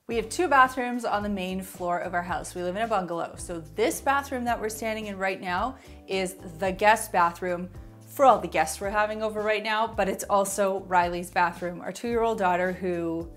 We have two bathrooms on the main floor of our house. We live in a bungalow. So this bathroom that we're standing in right now is the guest bathroom for all the guests we're having over right now, but it's also Riley's bathroom, our 2-year-old daughter who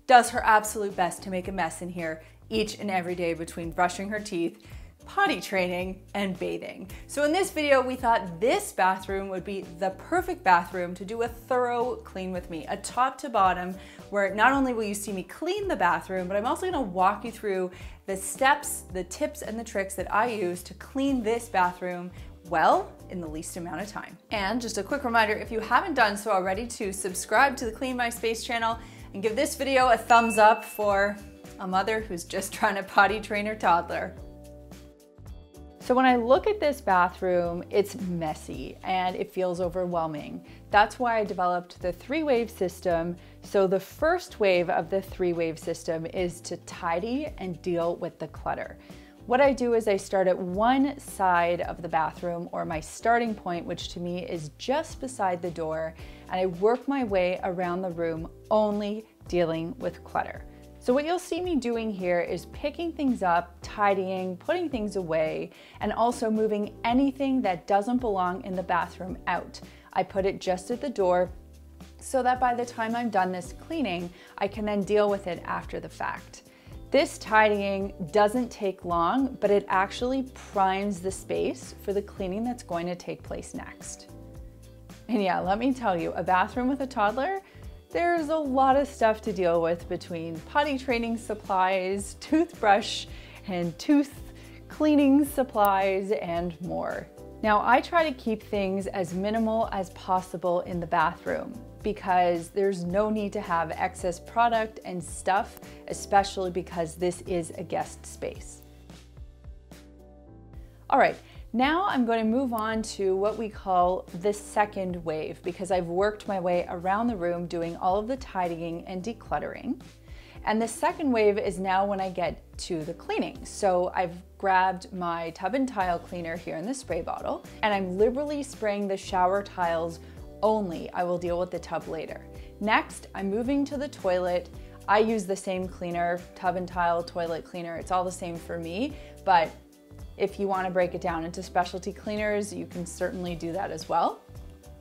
does her absolute best to make a mess in here each and every day between brushing her teeth, potty training, and bathing. So in this video, we thought this bathroom would be the perfect bathroom to do a thorough clean with me, a top to bottom, where not only will you see me clean the bathroom, but I'm also gonna walk you through the steps, the tips, and the tricks that I use to clean this bathroom well in the least amount of time. And just a quick reminder, if you haven't done so already, to subscribe to the Clean My Space channel and give this video a thumbs up for a mother who's just trying to potty train her toddler. So when I look at this bathroom, it's messy and it feels overwhelming. That's why I developed the 3-wave system. So the first wave of the 3-wave system is to tidy and deal with the clutter. What I do is I start at one side of the bathroom, or my starting point, which to me is just beside the door, and I work my way around the room only dealing with clutter. So what you'll see me doing here is picking things up, tidying, putting things away, and also moving anything that doesn't belong in the bathroom out. I put it just at the door so that by the time I'm done this cleaning, I can then deal with it after the fact. This tidying doesn't take long, but it actually primes the space for the cleaning that's going to take place next. And yeah, let me tell you, a bathroom with a toddler, there's a lot of stuff to deal with between potty training supplies, toothbrush and tooth cleaning supplies, and more. Now, I try to keep things as minimal as possible in the bathroom because there's no need to have excess product and stuff, especially because this is a guest space. All right. Now I'm going to move on to what we call the second wave, because I've worked my way around the room doing all of the tidying and decluttering. And the second wave is now when I get to the cleaning. So I've grabbed my tub and tile cleaner here in the spray bottle, and I'm liberally spraying the shower tiles only. I will deal with the tub later. Next, I'm moving to the toilet. I use the same cleaner, tub and tile, toilet cleaner. It's all the same for me, but if you want to break it down into specialty cleaners, you can certainly do that as well.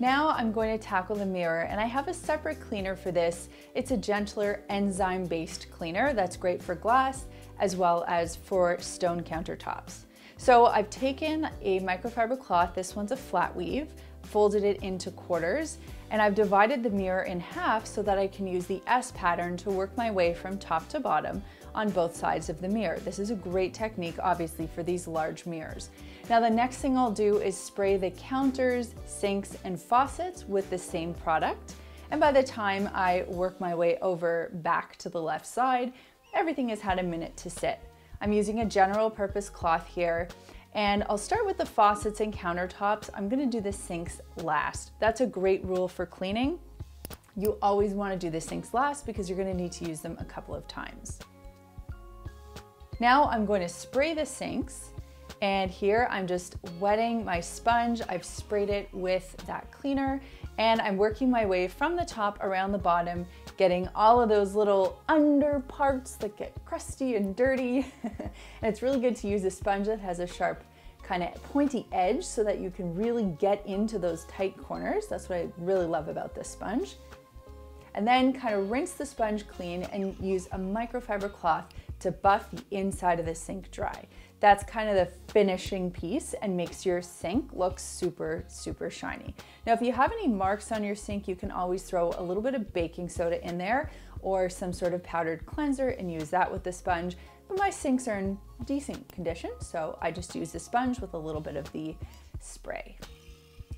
Now I'm going to tackle the mirror, and I have a separate cleaner for this. It's a gentler enzyme-based cleaner that's great for glass as well as for stone countertops. So I've taken a microfiber cloth, this one's a flat weave, folded it into quarters, and I've divided the mirror in half so that I can use the S pattern to work my way from top to bottom on both sides of the mirror. This is a great technique, obviously, for these large mirrors. Now, the next thing I'll do is spray the counters, sinks, and faucets with the same product. And by the time I work my way over back to the left side, everything has had a minute to sit. I'm using a general purpose cloth here, and I'll start with the faucets and countertops. I'm gonna do the sinks last. That's a great rule for cleaning. You always wanna do the sinks last because you're gonna need to use them a couple of times. Now I'm going to spray the sinks, and here I'm just wetting my sponge. I've sprayed it with that cleaner, and I'm working my way from the top around the bottom, getting all of those little under parts that get crusty and dirty. And it's really good to use a sponge that has a sharp kind of pointy edge so that you can really get into those tight corners. That's what I really love about this sponge. And then kind of rinse the sponge clean and use a microfiber cloth to buff the inside of the sink dry. That's kind of the finishing piece and makes your sink look super, super shiny. Now, if you have any marks on your sink, you can always throw a little bit of baking soda in there or some sort of powdered cleanser and use that with the sponge. But my sinks are in decent condition, so I just use the sponge with a little bit of the spray.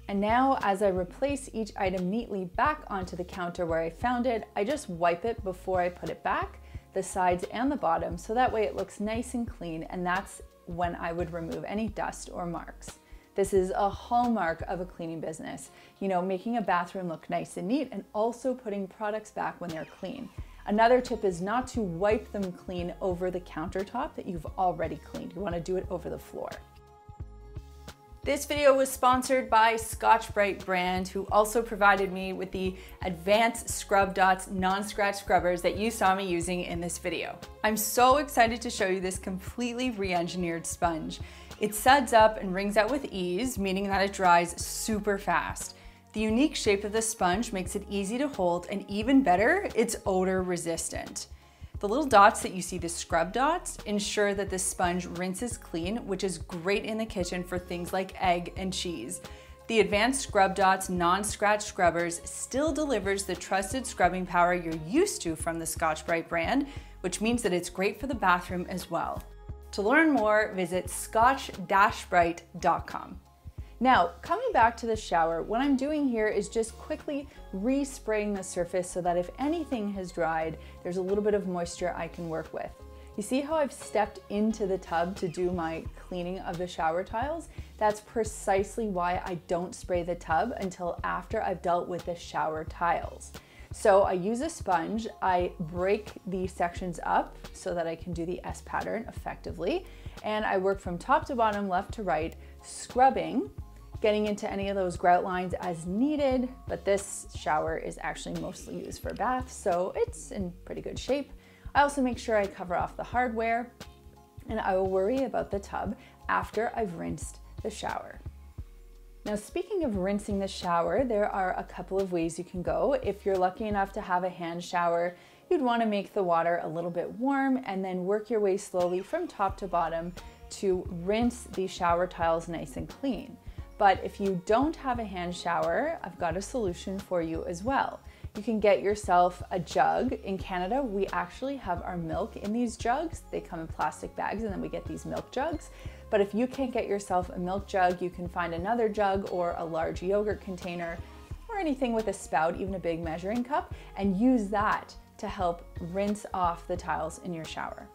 And now, as I replace each item neatly back onto the counter where I found it, I just wipe it before I put it back, the sides and the bottom, so that way it looks nice and clean, and that's when I would remove any dust or marks. This is a hallmark of a cleaning business, you know, making a bathroom look nice and neat and also putting products back when they're clean. Another tip is not to wipe them clean over the countertop that you've already cleaned. You want to do it over the floor. This video was sponsored by Scotch-Brite brand, who also provided me with the Advanced Scrub Dots non-scratch scrubbers that you saw me using in this video. I'm so excited to show you this completely re-engineered sponge. It suds up and wrings out with ease, meaning that it dries super fast. The unique shape of the sponge makes it easy to hold, and even better, it's odor resistant. The little dots that you see, the scrub dots, ensure that the sponge rinses clean, which is great in the kitchen for things like egg and cheese. The Advanced Scrub Dots non-scratch scrubbers still delivers the trusted scrubbing power you're used to from the Scotch-Brite brand, which means that it's great for the bathroom as well. To learn more, visit scotch-brite.com. Now, coming back to the shower, what I'm doing here is just quickly respraying the surface so that if anything has dried, there's a little bit of moisture I can work with. You see how I've stepped into the tub to do my cleaning of the shower tiles? That's precisely why I don't spray the tub until after I've dealt with the shower tiles. So I use a sponge, I break the sections up so that I can do the S pattern effectively, and I work from top to bottom, left to right, scrubbing, getting into any of those grout lines as needed, but this shower is actually mostly used for baths, so it's in pretty good shape. I also make sure I cover off the hardware, and I will worry about the tub after I've rinsed the shower. Now, speaking of rinsing the shower, there are a couple of ways you can go. If you're lucky enough to have a hand shower, you'd want to make the water a little bit warm and then work your way slowly from top to bottom to rinse the shower tiles nice and clean. But if you don't have a hand shower, I've got a solution for you as well. You can get yourself a jug. In Canada, we actually have our milk in these jugs. They come in plastic bags, and then we get these milk jugs. But if you can't get yourself a milk jug, you can find another jug or a large yogurt container or anything with a spout, even a big measuring cup, and use that to help rinse off the tiles in your shower.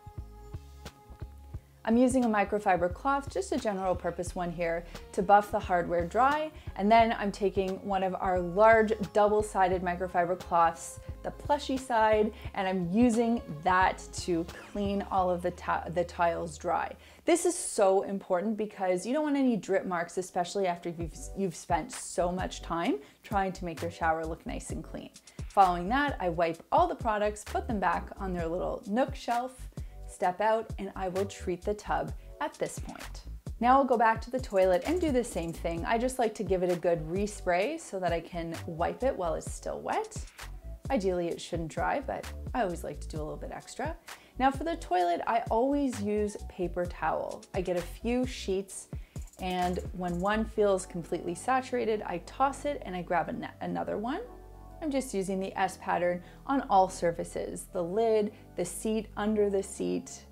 I'm using a microfiber cloth, just a general purpose one here, to buff the hardware dry, and then I'm taking one of our large double-sided microfiber cloths, the plushy side, and I'm using that to clean all of the tiles dry. This is so important because you don't want any drip marks, especially after you've spent so much time trying to make your shower look nice and clean. Following that, I wipe all the products, put them back on their little nook shelf, step out, and I will treat the tub at this point. Now I'll go back to the toilet and do the same thing. I just like to give it a good respray so that I can wipe it while it's still wet. Ideally it shouldn't dry, but I always like to do a little bit extra. Now for the toilet, I always use paper towel. I get a few sheets, and when one feels completely saturated, I toss it and I grab another one. I'm just using the S pattern on all surfaces, the lid, the seat, under the seat,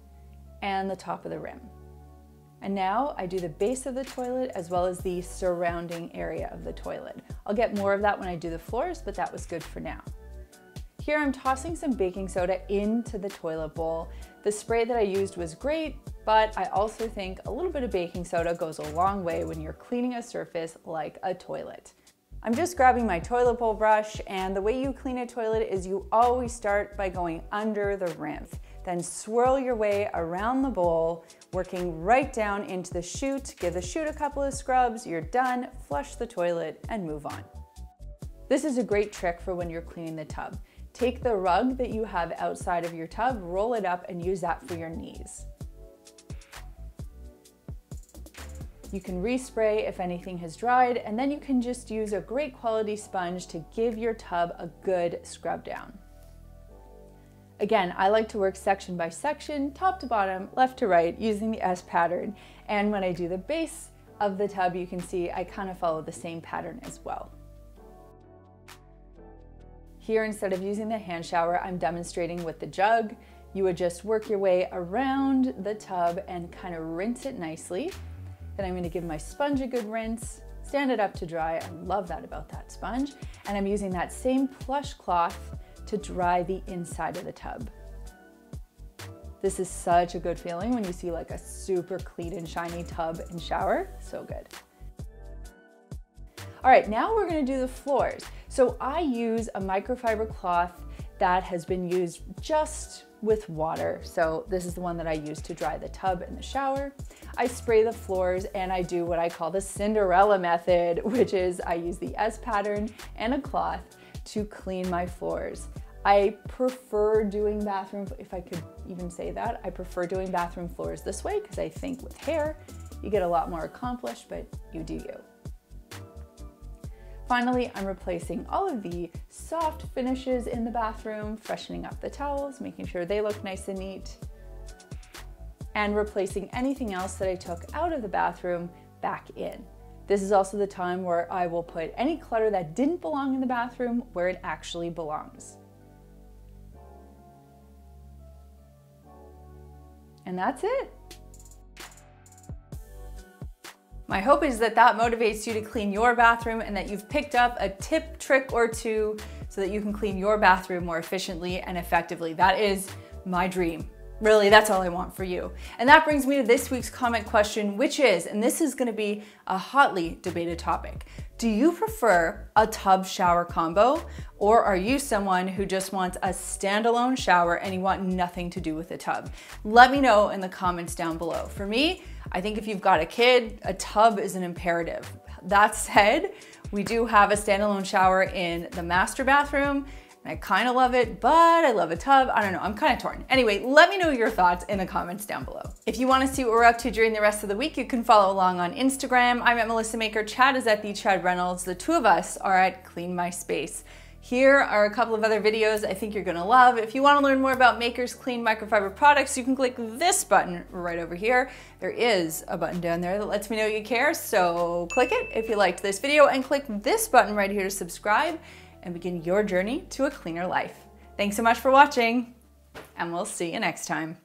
and the top of the rim. And now I do the base of the toilet as well as the surrounding area of the toilet. I'll get more of that when I do the floors, but that was good for now. Here I'm tossing some baking soda into the toilet bowl. The spray that I used was great, but I also think a little bit of baking soda goes a long way when you're cleaning a surface like a toilet. I'm just grabbing my toilet bowl brush, and the way you clean a toilet is you always start by going under the rim. Then swirl your way around the bowl, working right down into the chute. Give the chute a couple of scrubs, you're done, flush the toilet, and move on. This is a great trick for when you're cleaning the tub. Take the rug that you have outside of your tub, roll it up, and use that for your knees. You can respray if anything has dried, and then you can just use a great quality sponge to give your tub a good scrub down. Again, I like to work section by section, top to bottom, left to right, using the S pattern. And when I do the base of the tub, you can see I kind of follow the same pattern as well. Here, instead of using the hand shower, I'm demonstrating with the jug. You would just work your way around the tub and kind of rinse it nicely. Then I'm going to give my sponge a good rinse, stand it up to dry. I love that about that sponge. And I'm using that same plush cloth to dry the inside of the tub. This is such a good feeling when you see like a super clean and shiny tub and shower. So good. All right, now we're going to do the floors. So I use a microfiber cloth that has been used just with water. So this is the one that I use to dry the tub and the shower. I spray the floors and I do what I call the Cinderella method, which is I use the S pattern and a cloth to clean my floors. I prefer doing bathroom, if I could even say that, I prefer doing bathroom floors this way because I think with hair, you get a lot more accomplished, but you do you. Finally, I'm replacing all of the soft finishes in the bathroom, freshening up the towels, making sure they look nice and neat, and replacing anything else that I took out of the bathroom back in. This is also the time where I will put any clutter that didn't belong in the bathroom where it actually belongs. And that's it. My hope is that that motivates you to clean your bathroom and that you've picked up a tip, trick, or two so that you can clean your bathroom more efficiently and effectively. That is my dream. Really, that's all I want for you. And that brings me to this week's comment question, which is, and this is gonna be a hotly debated topic, do you prefer a tub shower combo, or are you someone who just wants a standalone shower and you want nothing to do with the tub? Let me know in the comments down below. For me, I think if you've got a kid, a tub is an imperative. That said, we do have a standalone shower in the master bathroom, and I kind of love it, but I love a tub. I don't know, I'm kind of torn. Anyway, let me know your thoughts in the comments down below. If you want to see what we're up to during the rest of the week, you can follow along on Instagram. I'm at Melissa Maker, Chad is at the Chad Reynolds. The two of us are at Clean My Space. Here are a couple of other videos I think you're gonna love. If you wanna learn more about Maker's clean microfiber products, you can click this button right over here. There is a button down there that lets me know you care, so click it if you liked this video, and click this button right here to subscribe and begin your journey to a cleaner life. Thanks so much for watching, and we'll see you next time.